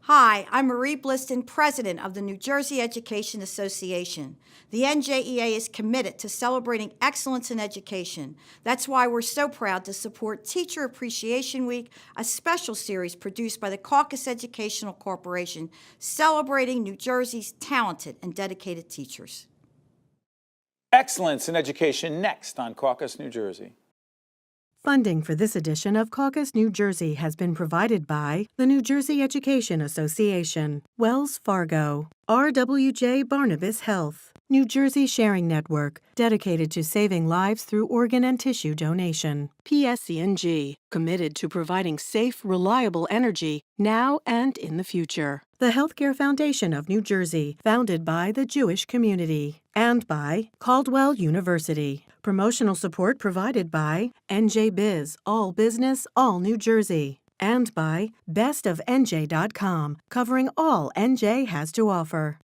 Hi, I'm Marie Bliston, President of the New Jersey Education Association. The NJEA is committed to celebrating excellence in education. That's why we're so proud to support Teacher Appreciation Week, a special series produced by the Caucus Educational Corporation, celebrating New Jersey's talented and dedicated teachers. Excellence in education next on Caucus, New Jersey. Funding for this edition of Caucus, New Jersey has been provided by the New Jersey Education Association, Wells Fargo, RWJ Barnabas Health, New Jersey Sharing Network, dedicated to saving lives through organ and tissue donation, PSC&G, committed to providing safe, reliable energy now and in the future, the Healthcare Foundation of New Jersey, founded by the Jewish community, and by Caldwell University. Promotional support provided by NJ Biz, all business, all New Jersey, and by bestofnj.com, covering all NJ has to offer.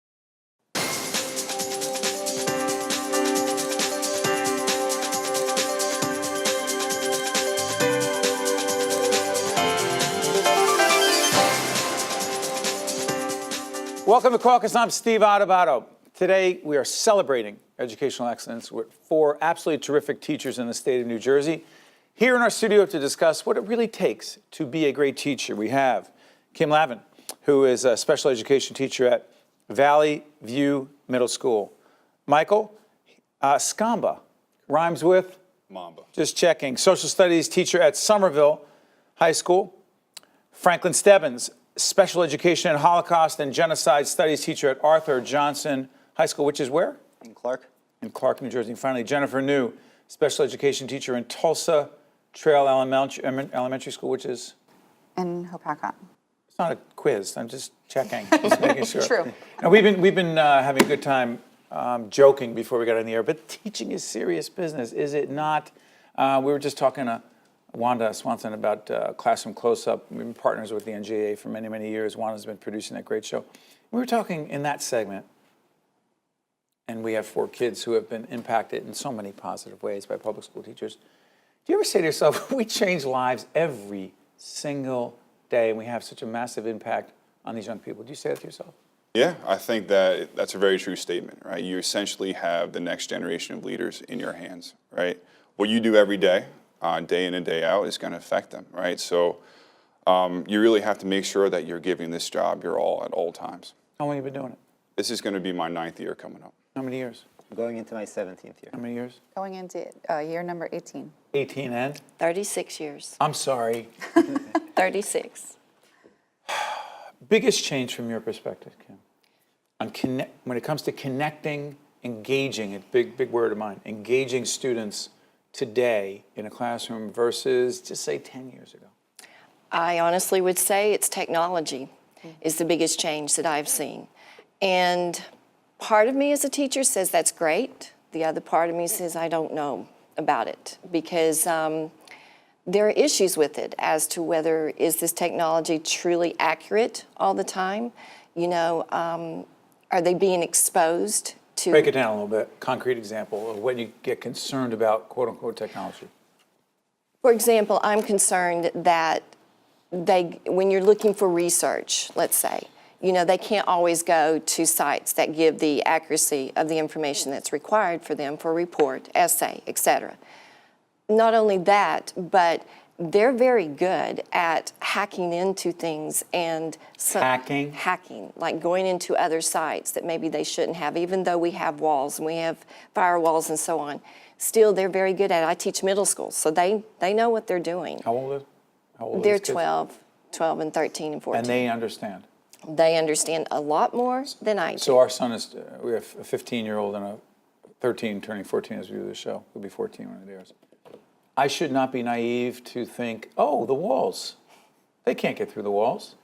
Welcome to Caucus. I'm Steve Adubato. Today, we are celebrating educational excellence with 4 absolutely terrific teachers in the state of New Jersey. Here in our studio to discuss what it really takes to be a great teacher, we have Kim Lavin, who is a special education teacher at Valley View Middle School. Michael Skomba, rhymes with? Mamba. Just checking. Social studies teacher at Somerville High School. Franklin Stebbins, special education and Holocaust and Genocide studies teacher at Arthur Johnson High School, which is where? In Clark. In Clark, New Jersey. And finally, Jennifer New, special education teacher in Tulsa Trail Elementary School, which is? In Hopatcong. It's not a quiz. I'm just checking, just making sure. True. Now, we've been having a good time joking before we got on the air, but teaching is serious business, is it not? We were just talking to Wanda Swanson about Classroom Close-Up. We've been partners with the NJA for many, many years. Wanda's been producing that great show. We were talking in that segment, and we have 4 kids who have been impacted in so many positive ways by public school teachers. Do you ever say to yourself, we change lives every single day, and we have such a massive impact on these young people? Do you say that to yourself? Yeah, I think that's a very true statement, right? You essentially have the next generation of leaders in your hands, right? What you do every day, day in and day out, is going to affect them, right? So you really have to make sure that you're giving this job your all at all times. How long have you been doing it? This is going to be my 9th year coming up. How many years? Going into my 17th year. How many years? Going into year number 18. 18 and? 36 years. I'm sorry. 36. Biggest change from your perspective, Kim, when it comes to connecting, engaging, a big word of mine, engaging students today in a classroom versus, just say, 10 years ago? I honestly would say it's technology is the biggest change that I've seen. And part of me as a teacher says that's great. The other part of me says I don't know about it because there are issues with it as to whether is this technology truly accurate all the time? You know, are they being exposed to... Break it down a little bit. Concrete example of when you get concerned about quote-unquote technology. For example, I'm concerned that when you're looking for research, let's say, you know, they can't always go to sites that give the accuracy of the information that's required for them for a report, essay, etc. Not only that, but they're very good at hacking into things and... Hacking? Hacking, like going into other sites that maybe they shouldn't have, even though we have walls and we have firewalls and so on. Still, they're very good at it. I teach middle school, so they know what they're doing. How old are They're these kids? 12 and 13 and 14. And they understand? They understand a lot more than I do. So our son is, we have a 15-year-old and a 13 turning 14 as we do the show. He'll be 14 when it airs. I should not be naive to think, oh, the walls. They can't get through the walls.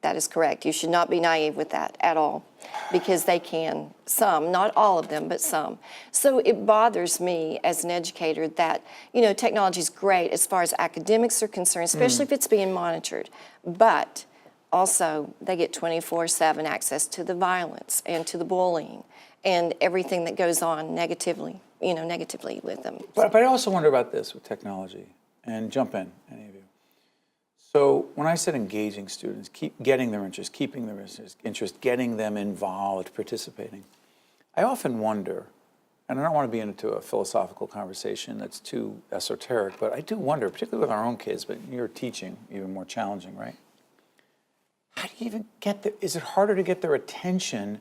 That is correct. You should not be naive with that at all because they can, some, not all of them, but some. So it bothers me as an educator that, you know, technology is great as far as academics are concerned, especially if it's being monitored. But also, they get 24/7 access to the violence and to the bullying and everything that goes on negatively with them. But I also wonder about this with technology, and jump in, any of you. So when I said engaging students, keep getting their interest, keeping their interest, getting them involved, participating, I often wonder, and I don't want to be into a philosophical conversation that's too esoteric, but I do wonder, particularly with our own kids, but you're teaching, even more challenging, right? How do you even is it harder to get their attention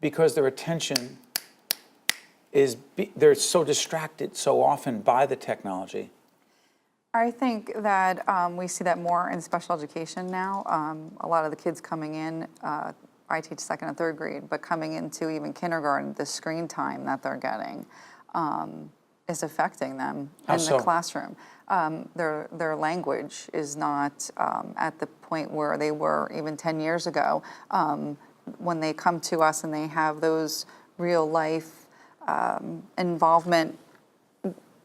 because their attention they're so distracted so often by the technology? I think that we see that more in special education now. A lot of the kids coming in, I teach second and third grade, but coming into even kindergarten, the screen time that they're getting is affecting them in the classroom. Their language is not at the point where they were even 10 years ago. When they come to us and they have those real life involvement,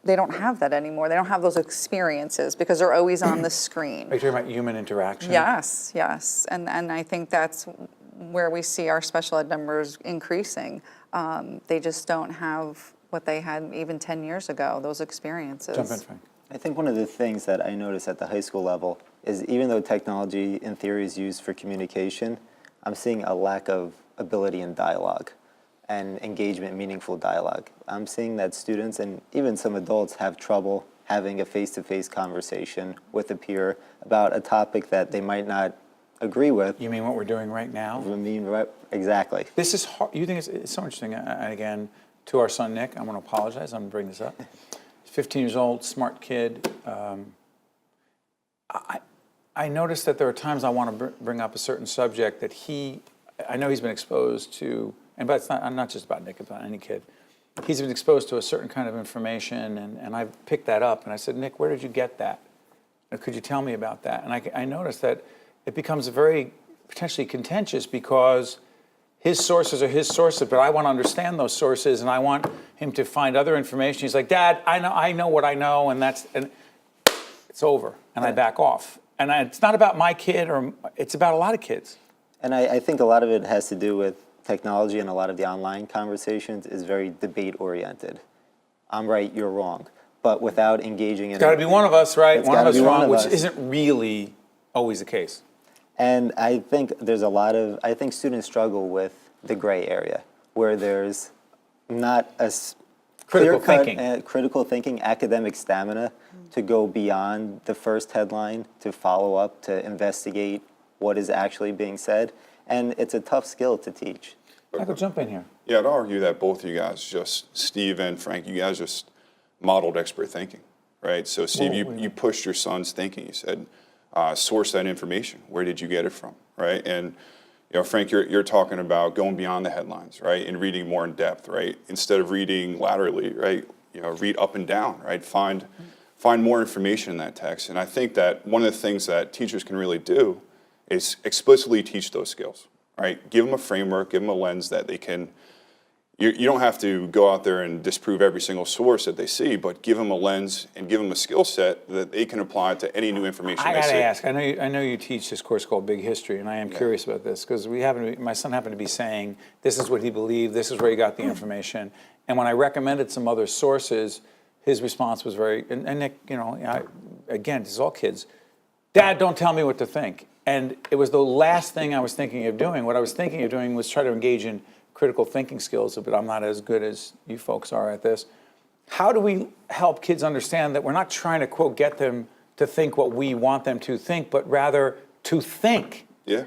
they don't have that anymore. They don't have those experiences because they're always on the screen. Are you talking about human interaction? Yes, yes. And I think that's where we see our special ed numbers increasing. They just don't have what they had even 10 years ago, those experiences. Jump in, Frank. I think one of the things that I notice at the high school level is even though technology in theory is used for communication, I'm seeing a lack of ability in dialogue and engagement, meaningful dialogue. I'm seeing that students and even some adults have trouble having a face-to-face conversation with a peer about a topic that they might not agree with. You mean what we're doing right now? I mean, right, exactly. This is hard. You think it's so interesting. And again, to our son Nick, I'm going to apologize. I'm going to bring this up. He's 15 years old, smart kid. I noticed that there are times I want to bring up a certain subject that I know he's been exposed to, but it's not just about Nick, it's about any kid. He's been exposed to a certain kind of information, and I picked that up, and I said, Nick, where did you get that? Could you tell me about that? And I noticed that it becomes very potentially contentious because his sources are his sources, but I want to understand those sources, and I want him to find other information. He's like, Dad, I know what I know, and it's over, and I back off. And it's not about my kid, it's about a lot of kids. And I think a lot of it has to do with technology, and a lot of the online conversations is very debate-oriented. I'm right, you're wrong. But without engaging in... It's got to be one of us, right? One of us wrong, which us. Isn't really always the case. And I think there's I think students struggle with the gray area, where there's not a Critical critical thinking, academic stamina to go beyond the first headline, to follow up, to investigate what is actually being said. And it's a tough skill to teach. Michael, jump in here. Yeah, I'd argue that both of you guys, just Steve and Frank, you guys just modeled expert thinking, right? So Steve, you pushed your son's thinking. You said, source that information. Where did you get it from, right? And Frank, you're talking about going beyond the headlines, right? And reading more in depth, right? Instead of reading laterally, right? Read up and down, right? Find more information in that text. And I think that one of the things that teachers can really do is explicitly teach those skills, right? Give them a framework, give them a lens that they can. You don't have to go out there and disprove every single source that they see, but give them a lens and give them a skill set that they can apply to any new information they see. I got to ask, I know you teach this course called Big History, and I am curious about this, because my son happened to be saying, this is what he believed, this is where he got the information, and when I recommended some other sources, his response was and Nick, again, this is all kids, Dad, don't tell me what to think. And it was the last thing I was thinking of doing. What I was thinking of doing was try to engage in critical thinking skills, but I'm not as good as you folks are at this. How do we help kids understand that we're not trying to, quote, get them to think what we want them to think, but rather to think? Yeah.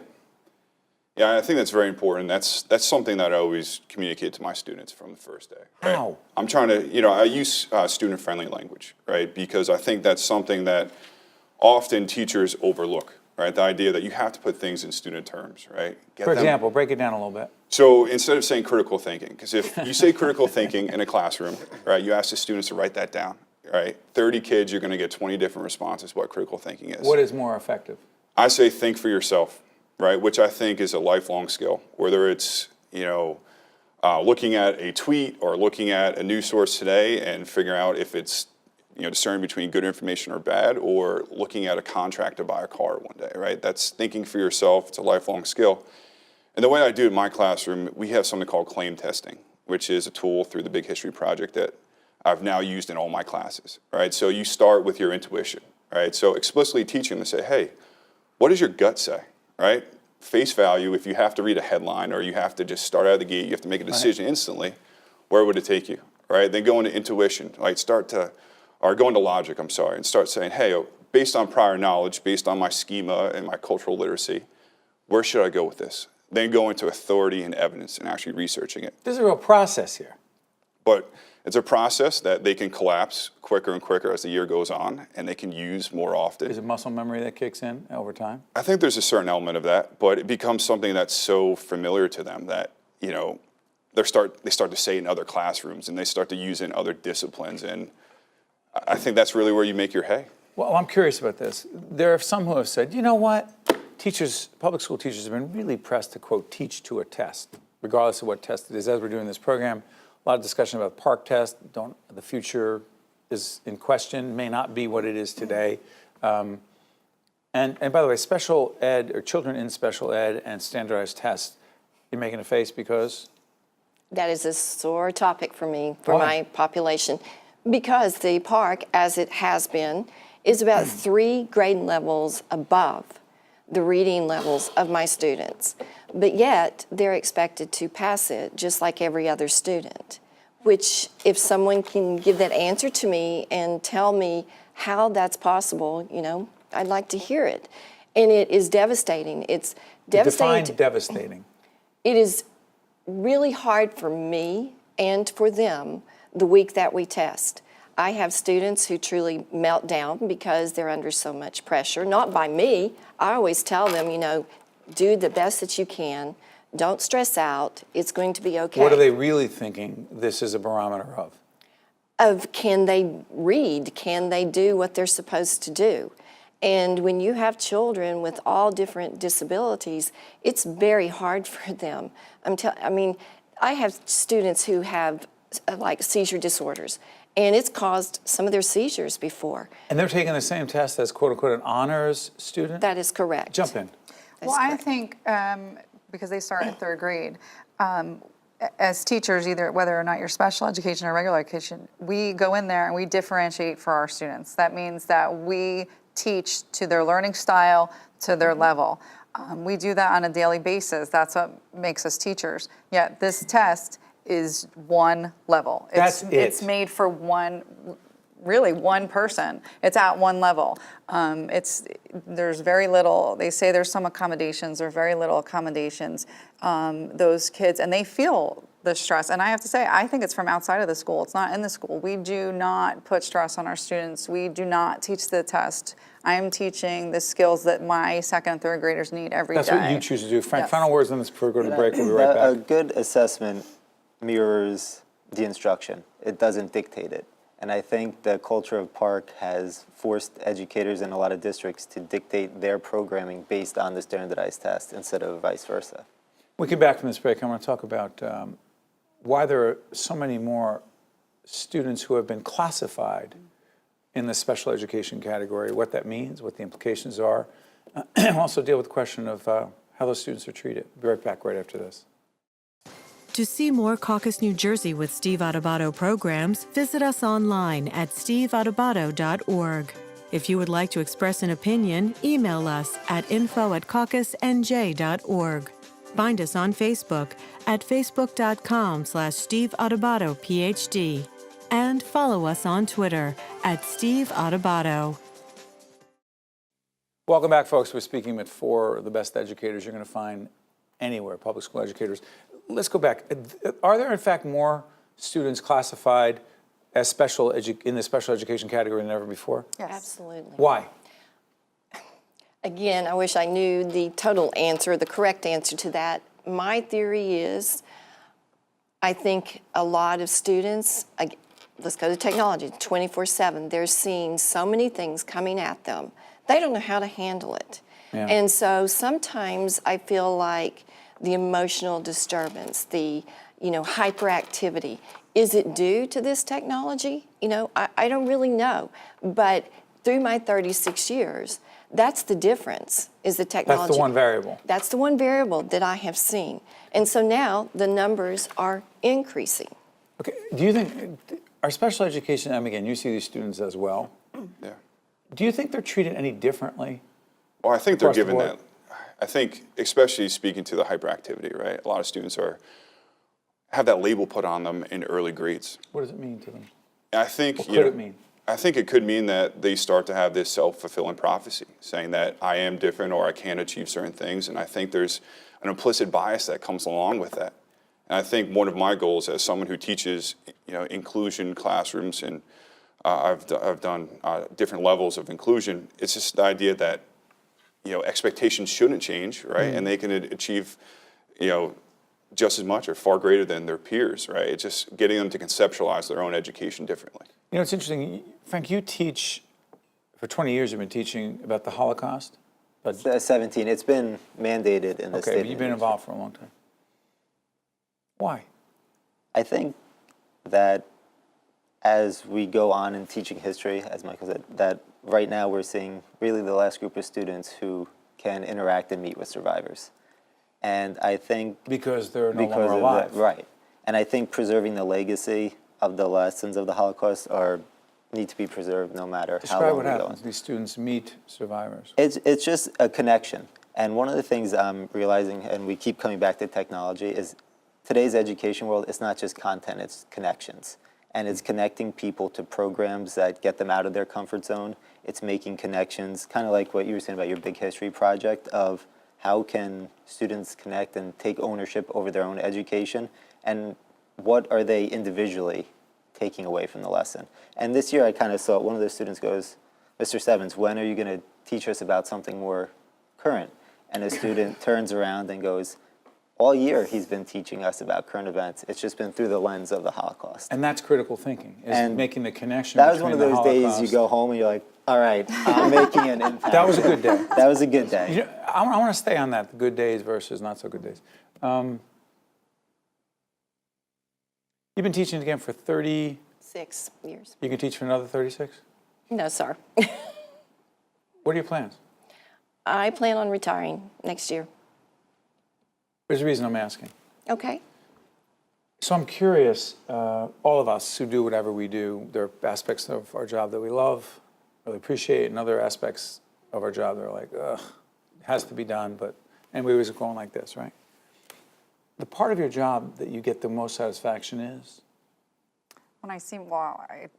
Yeah, I think that's very important. That's something that I always communicate to my students from the first day. Right? How? I'm trying to, I use student-friendly language, right? Because I think that's something that often teachers overlook, right? The idea that you have to put things in student terms, right? For example, break it down a little bit. So instead of saying critical thinking, because if you say critical thinking in a classroom, right, you ask the students to write that down, right? 30 kids, you're going to get 20 different responses what critical thinking is. What is more effective? I say think for yourself, right, which I think is a lifelong skill, whether it's, looking at a tweet or looking at a news source today and figuring out if it's, discerning between good information or bad, or looking at a contract to buy a car one day, right? That's thinking for yourself. It's a lifelong skill. And the way I do it in my classroom, we have something called claim testing, which is a tool through the Big History Project that I've now used in all my classes, right? So you start with your intuition, right? So explicitly teaching them to say, hey, what does your gut say, right? Face value, if you have to read a headline or you have to just start out of the gate, you have to make a decision instantly, where would it take you, right? Then go into intuition, right? Go into logic, I'm sorry, and start saying, hey, based on prior knowledge, based on my schema and my cultural literacy, where should I go with this? Then go into authority and evidence and actually researching it. There's a real process here. But it's a process that they can collapse quicker and quicker as the year goes on, and they can use more often. Is it muscle memory that kicks in over time? I think there's a certain element of that, but it becomes something that's so familiar to them that, you know, they start to say it in other classrooms, and they start to use it in other disciplines, and I think that's really where you make your hay. Well, I'm curious about this. There are some who have said, you know what? Teachers, public school teachers have been really pressed to, quote, teach to a test, regardless of what test it is. As we're doing this program, a lot of discussion about PARCC test. The future is in question, may not be what it is today. And by the way, special ed, or children in special ed and standardized tests, you're making a face because? That is a sore topic for me, for Why? my population, because the PARCC, as it has been, is about 3 grade levels above the reading levels of my students. But yet, they're expected to pass it just like every other student, which if someone can give that answer to me and tell me how that's possible, you know, I'd like to hear it. And it is devastating. It's devastating. Define devastating. It is really hard for me and for them the week that we test. I have students who truly melt down because they're under so much pressure, not by me. I always tell them, you know, do the best that you can. Don't stress out. It's going to be okay. What are they really thinking this is a barometer of? Of can they read? Can they do what they're supposed to do? And when you have children with all different disabilities, it's very hard for them. I mean, I have students who have like seizure disorders, and it's caused some of their seizures before. And they're taking the same test as, quote unquote, an honors student? That is correct. Jump in. That's Well, I correct. think because they start in 3rd grade, as teachers, either whether or not you're special education or regular education, we go in there and we differentiate for our students. That means that we teach to their learning style, to their level. We do that on a daily basis. That's what makes us teachers. Yet this test is one level. It's made for really one person. It's at one level. There's very little, they say there's some accommodations, there's very little accommodations. Those kids, and they feel the stress. And I have to say, I think it's from outside of the school. It's not in the school. We do not put stress on our students. We do not teach the test. I am teaching the skills that my 2nd and 3rd graders need every day. That's what you choose to do. Frank, Yes. final words on this before we go to break. We'll be right A back. good assessment mirrors the instruction. It doesn't dictate it. And I think the culture of PARCC has forced educators in a lot of districts to dictate their programming based on the standardized test instead of vice versa. We get back from this break. I want to talk about why there are so many more students who have been classified in the special education category, what that means, what the implications are, and also deal with the question of how those students are treated. Be right back right after this. To see more Caucus New Jersey with Steve Adubato programs, visit us online at steveadubato.org. If you would like to express an opinion, email us at info@caucusnj.org. Find us on Facebook at facebook.com/Steve Adubato, PhD. And follow us on Twitter at Steve Adubato. Welcome back, folks. We're speaking with 4 of the best educators you're going to find anywhere, public school educators. Let's go back. Are there, in fact, more students classified as in the special education category than ever before? Yes. Absolutely. Why? Again, I wish I knew the total answer, the correct answer to that. My theory is, I think a lot of students, let's go to technology, 24/7, they're seeing so many things coming at them. They don't know how to handle it. Yeah. And so sometimes I feel like the emotional disturbance, the hyperactivity, is it due to this technology? I don't really know. But through my 36 years, that's the difference, is the technology. That's the one variable. That's the one variable that I have seen. And so now the numbers are increasing. Okay. Do you think our special education, again, you see these students as well. Yeah. Do you think they're treated any differently Well, I think they're across the given board? that. I think, especially speaking to the hyperactivity, right? A lot of students have that label put on them in early grades. What does it mean to them? And I think, What could it mean? I think it could mean that they start to have this self-fulfilling prophecy, saying that I am different or I can't achieve certain things. And I think there's an implicit bias that comes along with that. And I think one of my goals as someone who teaches, inclusion classrooms, and I've done different levels of inclusion, it's just the idea that, expectations shouldn't change, right? And they can achieve, just as much or far greater than their peers, right? It's just getting them to conceptualize their own education differently. It's interesting, Frank, you teach, for 20 years you've been teaching about the Holocaust? But, 17. It's been mandated in the state. okay, but you've been involved for a long time. Why? I think that as we go on in teaching history, as Michael said, that right now we're seeing really the last group of students who can interact and meet with survivors. And I think Because they're no because longer of alive. that, right. And I think preserving the legacy of the lessons of the Holocaust need to be preserved no matter how Describe long what we're happens. going. These students meet survivors. It's just a connection. And one of the things I'm realizing, and we keep coming back to technology, is today's education world is not just content, it's connections. And it's connecting people to programs that get them out of their comfort zone. It's making connections, kind of like what you were saying about your big history project, of how can students connect and take ownership over their own education, and what are they individually taking away from the lesson. And this year I kind of saw one of the students goes, Mr. Stebbins, when are you going to teach us about something more current? And a student turns around and goes, all year he's been teaching us about current events. It's just been through the lens of the Holocaust. And that's critical thinking, is And making the connection That was one between of those the days Holocaust. you go home and you're like, all right, I'm making an impact. That was a good day. That was a good day. I want to stay on that, the good days versus not so good days. You've been teaching again for 30, 6 years. you can teach for another 36? No, sir. What are your plans? I plan on retiring next year. There's a reason I'm asking. Okay. So I'm curious, all of us who do whatever we do, there are aspects of our job that we love, really appreciate, and other aspects of our job that are like, ugh, it has to be done, but, and we always are going like this, right? The part of your job that you get the most satisfaction is? When I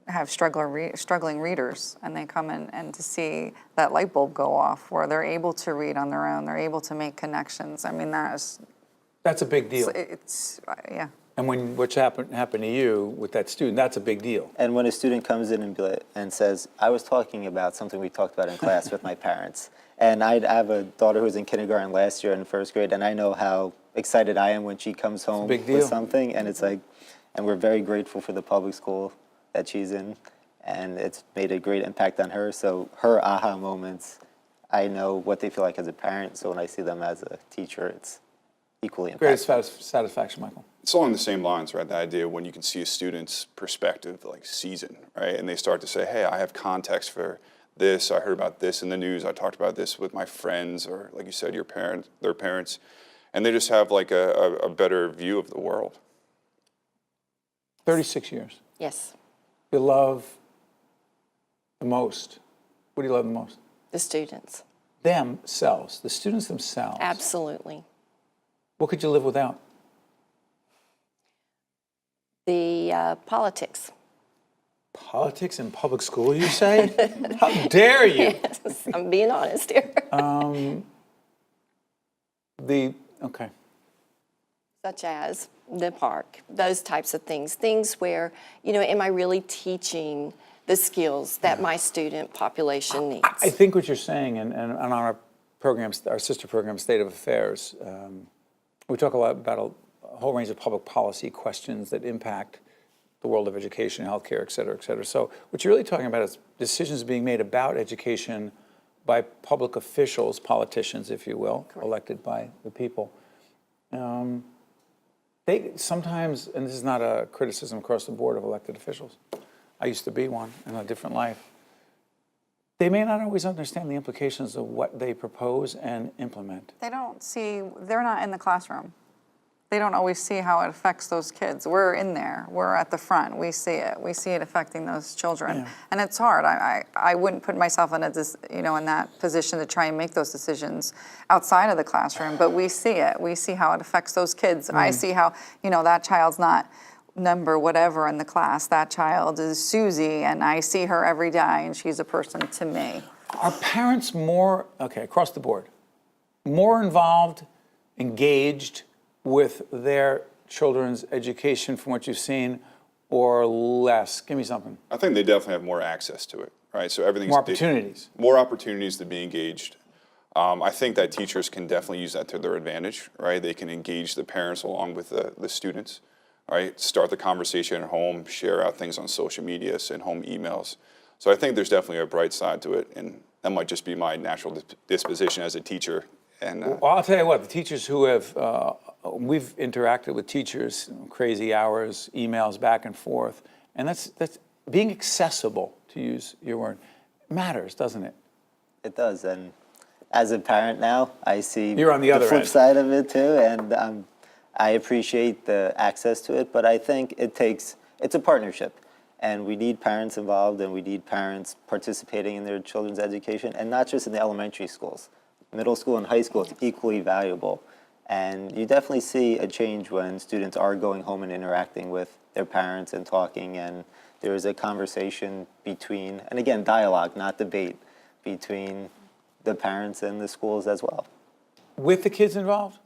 I have struggling readers, and they come in, and to see that light bulb go off, where they're able to read on their own, they're able to make connections. I mean, That's a big deal. Yeah. And when what's happened to you with that student, that's a big deal. And when a student comes in and says, I was talking about something we talked about in class with my parents, and I have a daughter who was in kindergarten last year in first grade, and I know how excited I am when she comes home big deal. with something, and it's like, and we're very grateful for the public school that she's in, and it's made a great impact on her. So her aha moments, I know what they feel like as a parent, so when I see them as a teacher, it's equally impactful. Greatest satisfaction, Michael. It's along the same lines, right? The idea when you can see a student's perspective, like season, right? And they start to say, hey, I have context for this. I heard about this in the news. I talked about this with my friends, or like you said, their parents. And they just have like a better view of the world. 36 years. Yes. You love the most. What do you love the most? The students. Themselves, the students themselves. Absolutely. What could you live without? The politics. Politics in public school, you say? How dare you? Yes, I'm being honest here. Okay. Such as the park, those types of things. Things where, am I really teaching the skills that my student population needs? I think what you're saying, and on our programs, our sister program, State of Affairs, we talk a lot about a whole range of public policy questions that impact the world of education, healthcare, et cetera, et cetera. So what you're really talking about is decisions being made about education by public officials, politicians, if you will, Correct. elected by the people. They sometimes, and this is not a criticism across the board of elected officials, I used to be one in a different life, they may not always understand the implications of what they propose and implement. They're not in the classroom. they don't always see how it affects those kids. We're in there. We're at the front. We see it. We see it affecting those children, Yeah. and it's hard. I wouldn't put myself in in that position to try and make those decisions outside of the classroom. But we see it. We see how it affects those kids. I see how that child's not number whatever in the class. That child is Susie, and I see her every day, and she's a person to me. Are parents more, across the board, more involved, engaged with their children's education from what you've seen, or less? Give me something. I think they definitely have more access to it, right? So everything's More opportunities. More opportunities to be engaged. I think that teachers can definitely use that to their advantage, right? They can engage the parents along with the students, right? Start the conversation at home, share out things on social media, send home emails. So I think there's definitely a bright side to it, and that might just be my natural disposition as a teacher. And Well, I'll tell you what, the teachers who have, we've interacted with teachers, crazy hours, emails back and forth, and that's being accessible, to use your word, matters, doesn't it? It does, and as a parent now, I see You're on the other flip end. side of it too, and I appreciate the access to it, but I think it's a partnership, and we need parents involved, and we need parents participating in their children's education, and not just in the elementary schools. Middle school and high school is equally valuable, and you definitely see a change when students are going home and interacting with their parents and talking, and there is a conversation between, and again, dialogue, not debate, between the parents and the schools as well. With the kids involved?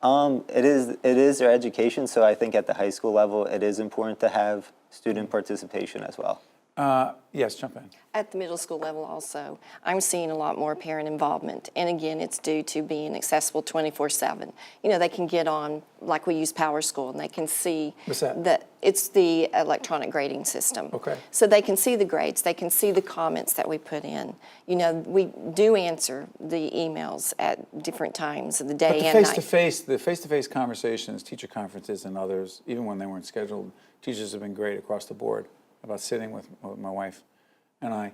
It is their education, so I think at the high school level, it is important to have student participation as well. Yes, jump in. At the middle school level also, I'm seeing a lot more parent involvement. And again, it's due to being accessible 24/7. They can get on, like we use Power School, and they can see What's that? It's the electronic grading system. Okay. So they can see the grades, they can see the comments that we put in. We do answer the emails at different times of the day But and night. the face-to-face conversations, teacher conferences and others, even when they weren't scheduled, teachers have been great across the board about sitting with my wife and I.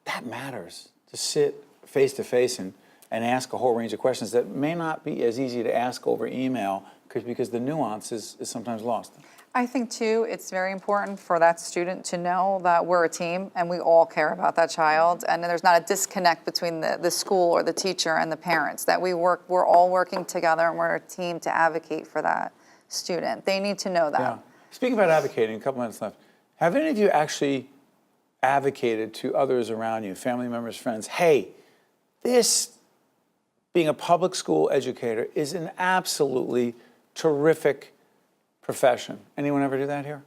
That matters, to sit face-to-face and ask a whole range of questions that may not be as easy to ask over email because the nuance is sometimes lost. I think, too, it's very important for that student to know that we're a team and we all care about that child, and there's not a disconnect between the school or the teacher and the parents, that we're all working together and we're a team to advocate for that student. They need to know that. Yeah. Speaking about advocating, a couple minutes left. Have any of you actually advocated to others around you, family members, friends, hey, this, being a public school educator, is an absolutely terrific profession? Anyone ever do that here?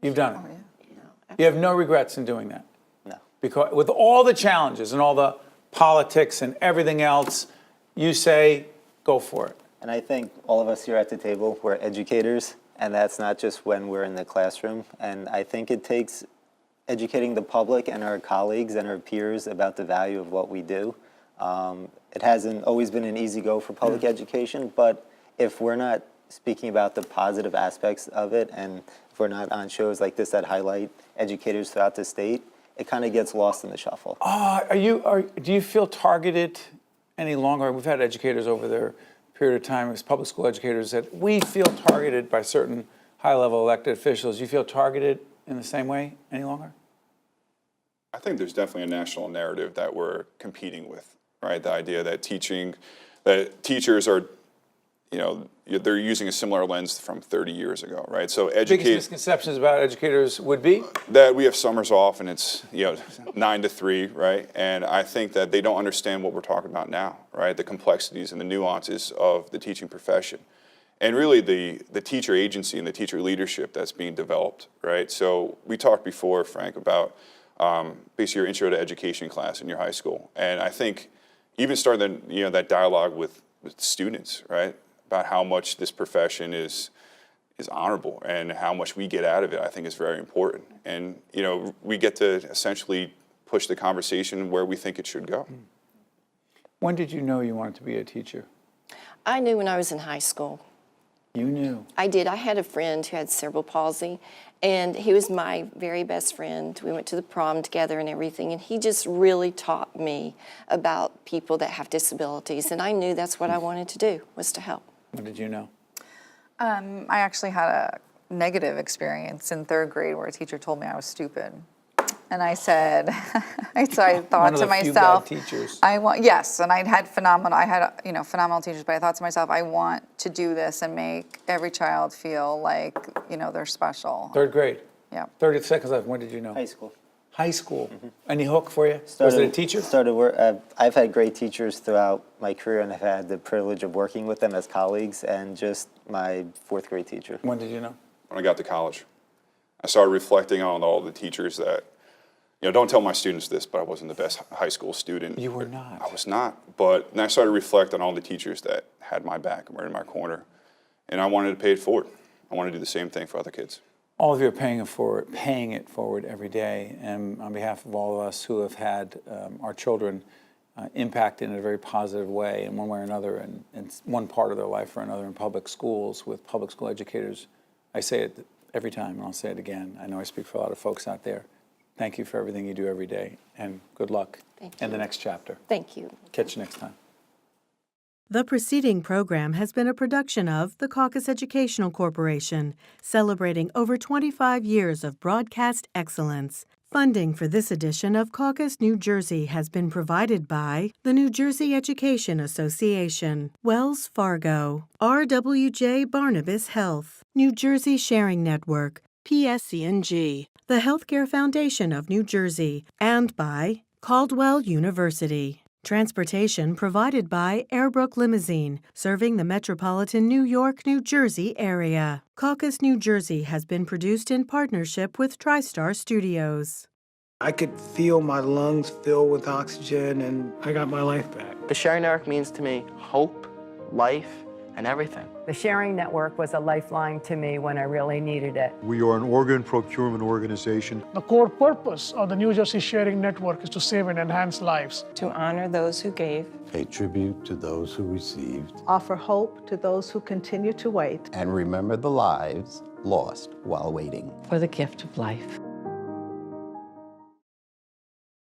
You've done it. You have no regrets in doing that? No. Because with all the challenges and all the politics and everything else, you say, go for it. And I think all of us here at the table, we're educators, and that's not just when we're in the classroom. And I think it takes educating the public and our colleagues and our peers about the value of what we do. It hasn't always been an easy go for public education, but if we're not speaking about the positive aspects of it, and if we're not on shows like this that highlight educators throughout the state, it kind of gets lost in the shuffle. Do you feel targeted any longer? We've had educators over their period of time as public school educators that we feel targeted by certain high-level elected officials. Do you feel targeted in the same way any longer? I think there's definitely a national narrative that we're competing with, right? The idea that teachers are, they're using a similar lens from 30 years ago, right? So Biggest misconceptions about educators would be? that we have summers off and it's 9 to 3, right? And I think that they don't understand what we're talking about now, right? The complexities and the nuances of the teaching profession, and really the teacher agency and the teacher leadership that's being developed, right? So we talked before, Frank, about basically your intro to education class in your high school, and I think even starting that dialogue with students, right, about how much this profession is honorable and how much we get out of it, I think is very important. And, we get to essentially push the conversation where we think it should go. When did you know you wanted to be a teacher? I knew when I was in high school. You knew. I did. I had a friend who had cerebral palsy, and he was my very best friend. We went to the prom together and everything, and he just really taught me about people that have disabilities, and I knew that's what I wanted to do, was to help. When did you know? I actually had a negative experience in third grade where a teacher told me I was stupid. And I said, I thought One of to the few myself, bad teachers. yes, and I had phenomenal teachers, but I thought to myself, I want to do this and make every child feel like, they're special. Third grade? Yeah. 30 seconds left. When did you know? High school. High school. Any hook for you? Was it a teacher? I've had great teachers throughout my career, and I've had the privilege of working with them as colleagues, and just my fourth grade teacher. When did you know? When I got to college, I started reflecting on all the teachers that, don't tell my students this, but I wasn't the best high school student. You were not. I was not. But then I started reflecting on all the teachers that had my back and were in my corner, and I wanted to pay it forward. I wanted to do the same thing for other kids. All of you are paying it forward every day. And on behalf of all of us who have had our children impacted in a very positive way in one way or another, in one part of their life or another in public schools with public school educators, I say it every time, and I'll say it again. I know I speak for a lot of folks out there. Thank you for everything you do every day, and good luck in the next chapter. Thank you. Catch you next time. The preceding program has been a production of the Caucus Educational Corporation, celebrating over 25 years of broadcast excellence. Funding for this edition of Caucus New Jersey has been provided by the New Jersey Education Association, Wells Fargo, RWJ Barnabas Health, New Jersey Sharing Network, PSC&G, the Healthcare Foundation of New Jersey, and by Caldwell University. Transportation provided by Airbrook Limousine, serving the metropolitan New York, New Jersey area. Caucus New Jersey has been produced in partnership with TriStar Studios. I could feel my lungs fill with oxygen, and I got my life back. The Sharing Network means to me hope, life, and everything. The Sharing Network was a lifeline to me when I really needed it. We are an organ procurement organization. The core purpose of the New Jersey Sharing Network is to save and enhance lives. To honor those who gave. Pay tribute to those who received. Offer hope to those who continue to wait. And remember the lives lost while waiting. For the gift of life.